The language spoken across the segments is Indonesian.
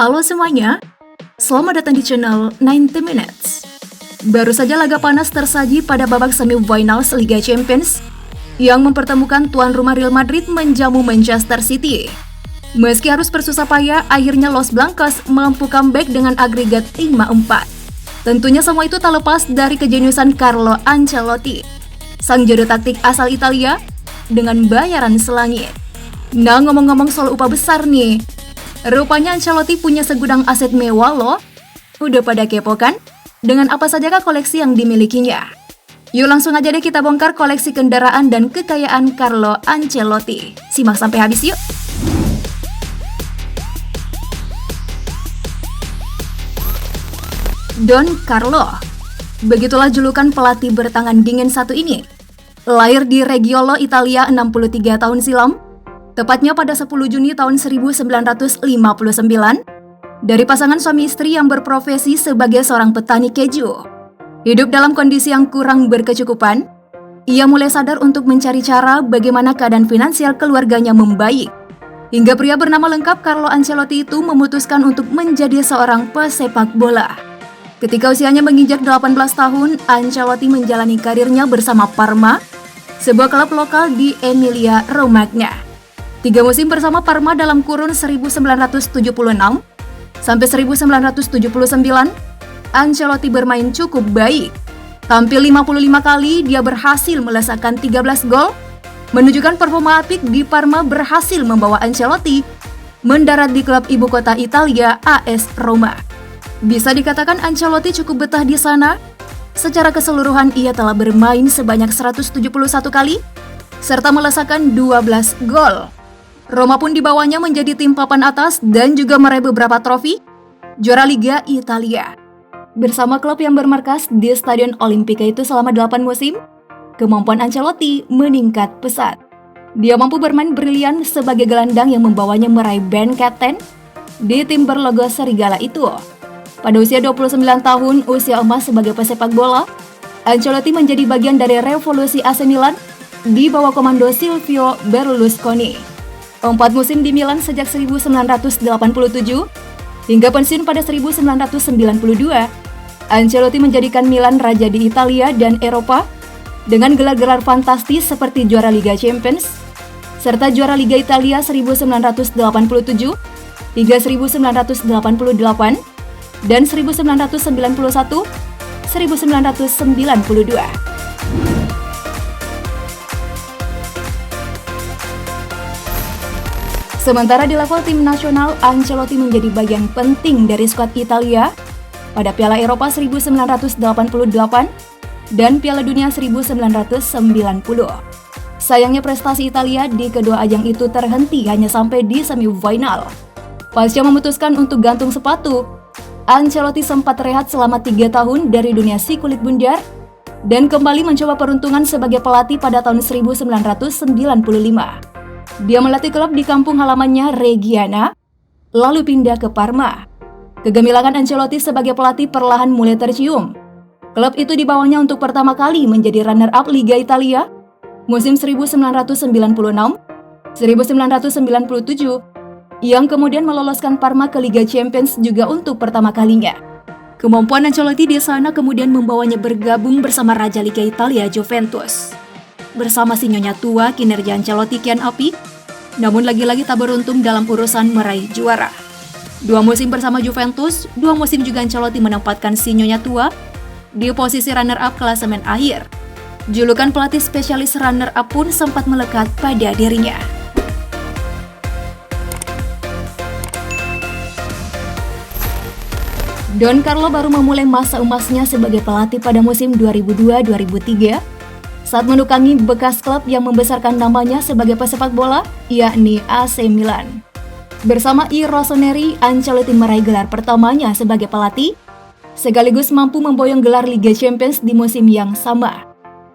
Halo semuanya, selamat datang di channel 90 Minutes. Baru saja laga panas tersaji pada babak semi-finals Liga Champions yang mempertemukan tuan rumah Real Madrid menjamu Manchester City. Meski harus bersusah payah, akhirnya Los Blancos mampu comeback dengan agregat 5-4. Tentunya semua itu tak lepas dari kejeniusan Carlo Ancelotti, sang juru taktik asal Italia dengan bayaran selangit. Nah, ngomong-ngomong soal upah besar nih, rupanya Ancelotti punya segudang aset mewah loh. Udah pada kepo kan? Dengan apa sajakah koleksi yang dimilikinya? Yuk langsung aja deh kita bongkar koleksi kendaraan dan kekayaan Carlo Ancelotti. Simak sampai habis yuk. Don Carlo, begitulah julukan pelatih bertangan dingin satu ini. Lahir di Reggiolo, Italia 63 tahun silam, tepatnya pada 10 Juni tahun 1959, dari pasangan suami istri yang berprofesi sebagai seorang petani keju. Hidup dalam kondisi yang kurang berkecukupan, ia mulai sadar untuk mencari cara bagaimana keadaan finansial keluarganya membaik. Hingga pria bernama lengkap Carlo Ancelotti itu memutuskan untuk menjadi seorang pesepak bola. Ketika usianya menginjak 18 tahun, Ancelotti menjalani karirnya bersama Parma, sebuah klub lokal di Emilia Romagna. 3 musim bersama Parma dalam kurun 1976 sampai 1979, Ancelotti bermain cukup baik. Tampil 55 kali, dia berhasil melesakkan 13 gol, menunjukkan performa apik di Parma berhasil membawa Ancelotti mendarat di klub ibu kota Italia AS Roma. Bisa dikatakan Ancelotti cukup betah di sana. Secara keseluruhan ia telah bermain sebanyak 171 kali, serta melesakkan 12 gol. Roma pun dibawanya menjadi tim papan atas dan juga meraih beberapa trofi juara Liga Italia. Bersama klub yang bermarkas di Stadion Olimpica itu selama 8 musim, kemampuan Ancelotti meningkat pesat. Dia mampu bermain brilian sebagai gelandang yang membawanya meraih band kapten di tim berlogo serigala itu. Pada usia 29 tahun, usia emas sebagai pesepak bola, Ancelotti menjadi bagian dari revolusi AC Milan di bawah komando Silvio Berlusconi. 4 musim di Milan sejak 1987 hingga pensiun pada 1992, Ancelotti menjadikan Milan raja di Italia dan Eropa dengan gelar-gelar fantastis seperti juara Liga Champions serta juara Liga Italia 1987 hingga 1988 dan 1991-1992. Sementara di level tim nasional, Ancelotti menjadi bagian penting dari skuad Italia pada Piala Eropa 1988 dan Piala Dunia 1990. Sayangnya prestasi Italia di kedua ajang itu terhenti hanya sampai di semifinal. Pasca memutuskan untuk gantung sepatu, Ancelotti sempat rehat selama 3 tahun dari dunia si kulit bundar dan kembali mencoba peruntungan sebagai pelatih pada tahun 1995. Dia melatih klub di kampung halamannya Reggiana, lalu pindah ke Parma. Kegemilangan Ancelotti sebagai pelatih perlahan mulai tercium. Klub itu dibawanya untuk pertama kali menjadi runner-up Liga Italia musim 1996-1997, yang kemudian meloloskan Parma ke Liga Champions juga untuk pertama kalinya. Kemampuan Ancelotti di sana kemudian membawanya bergabung bersama Raja Liga Italia Juventus. Bersama si nyonya tua, kinerja Ancelotti kian apik, namun lagi-lagi tak beruntung dalam urusan meraih juara. 2 musim bersama Juventus, 2 musim juga Ancelotti menempatkan si nyonya tua di posisi runner-up klasemen akhir. Julukan pelatih spesialis runner-up pun sempat melekat pada dirinya. Don Carlo baru memulai masa emasnya sebagai pelatih pada musim 2002-2003 saat menukangi bekas klub yang membesarkan namanya sebagai pesepak bola, yakni AC Milan. Bersama I Rossoneri, Ancelotti meraih gelar pertamanya sebagai pelatih, sekaligus mampu memboyong gelar Liga Champions di musim yang sama.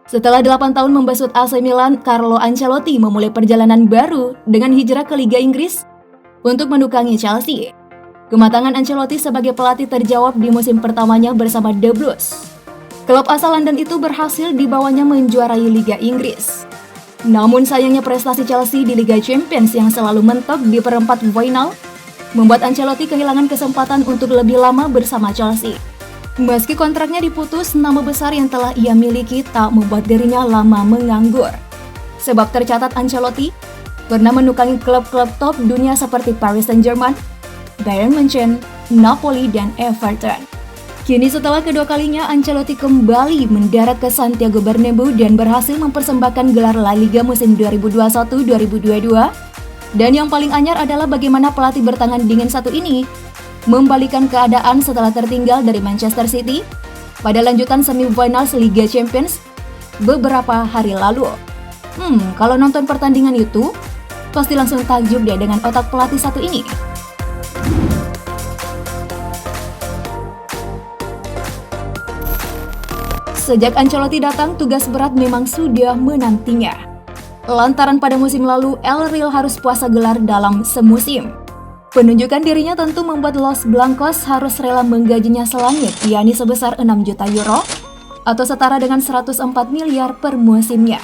Setelah 8 tahun membesut AC Milan, Carlo Ancelotti memulai perjalanan baru dengan hijrah ke Liga Inggris untuk menukangi Chelsea. Kematangan Ancelotti sebagai pelatih terjawab di musim pertamanya bersama The Blues. Klub asal London itu berhasil dibawanya menjuarai Liga Inggris. Namun sayangnya prestasi Chelsea di Liga Champions yang selalu mentok di perempat final membuat Ancelotti kehilangan kesempatan untuk lebih lama bersama Chelsea. Meski kontraknya diputus, nama besar yang telah ia miliki tak membuat dirinya lama menganggur. Sebab tercatat Ancelotti pernah menukangi klub-klub top dunia seperti Paris Saint-Germain, Bayern Munchen, Napoli, dan Everton. Kini setelah kedua kalinya Ancelotti kembali mendarat ke Santiago Bernabeu dan berhasil mempersembahkan gelar La Liga musim 2021-2022. Dan yang paling anyar adalah bagaimana pelatih bertangan dingin satu ini membalikan keadaan setelah tertinggal dari Manchester City pada lanjutan semifinals Liga Champions beberapa hari lalu. Kalau nonton pertandingan itu, pasti langsung takjub deh dengan otak pelatih satu ini. Sejak Ancelotti datang, tugas berat memang sudah menantinya. Lantaran pada musim lalu, El Real harus puasa gelar dalam semusim. Penunjukan dirinya tentu membuat Los Blancos harus rela menggajinya selangit, yakni sebesar 6 juta euro, atau setara dengan 104 miliar per musimnya.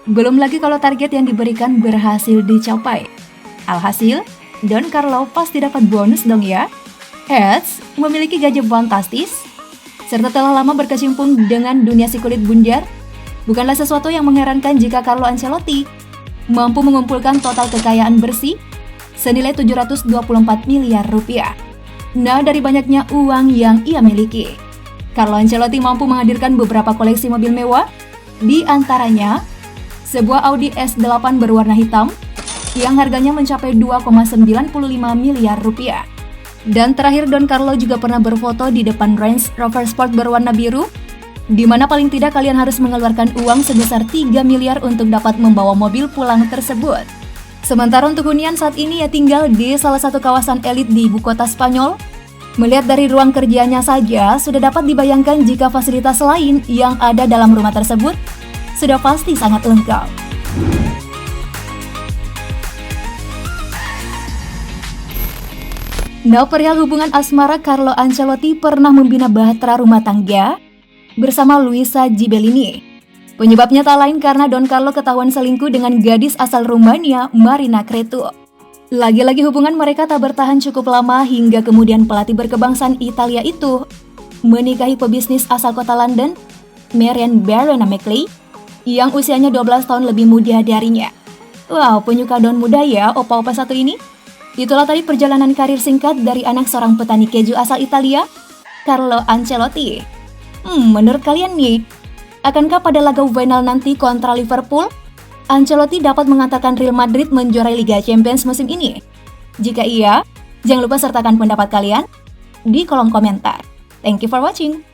Belum lagi kalau target yang diberikan berhasil dicapai. Alhasil, Don Carlo pasti dapat bonus dong ya. Eits, memiliki gaji fantastis, serta telah lama berkecimpung dengan dunia si kulit bundar, bukanlah sesuatu yang mengherankan jika Carlo Ancelotti mampu mengumpulkan total kekayaan bersih senilai 724 miliar rupiah. Nah, dari banyaknya uang yang ia miliki, Carlo Ancelotti mampu menghadirkan beberapa koleksi mobil mewah, di antaranya sebuah Audi S8 berwarna hitam yang harganya mencapai 2,95 miliar rupiah. Dan terakhir, Don Carlo juga pernah berfoto di depan Range Rover Sport berwarna biru, di mana paling tidak kalian harus mengeluarkan uang sebesar 3 miliar untuk dapat membawa mobil pulang tersebut. Sementara untuk hunian saat ini ia tinggal di salah satu kawasan elit di ibu kota Spanyol. Melihat dari ruang kerjanya saja, sudah dapat dibayangkan jika fasilitas lain yang ada dalam rumah tersebut sudah pasti sangat lengkap. Nah, perihal hubungan asmara, Carlo Ancelotti pernah membina bahtera rumah tangga bersama Luisa Gibellini. Penyebabnya tak lain karena Don Carlo ketahuan selingkuh dengan gadis asal Rumania, Marina Cretu. Lagi-lagi hubungan mereka tak bertahan cukup lama hingga kemudian pelatih berkebangsaan Italia itu menikahi pebisnis asal kota London, Marian Barona McLeay, yang usianya 12 tahun lebih muda darinya. Wow, penyuka daun muda ya opa-opa satu ini. Itulah tadi perjalanan karir singkat dari anak seorang petani keju asal Italia, Carlo Ancelotti. Menurut kalian nih, akankah pada laga final nanti kontra Liverpool, Ancelotti dapat mengantarkan Real Madrid menjuarai Liga Champions musim ini? Jika iya, jangan lupa sertakan pendapat kalian di kolom komentar. Thank you for watching.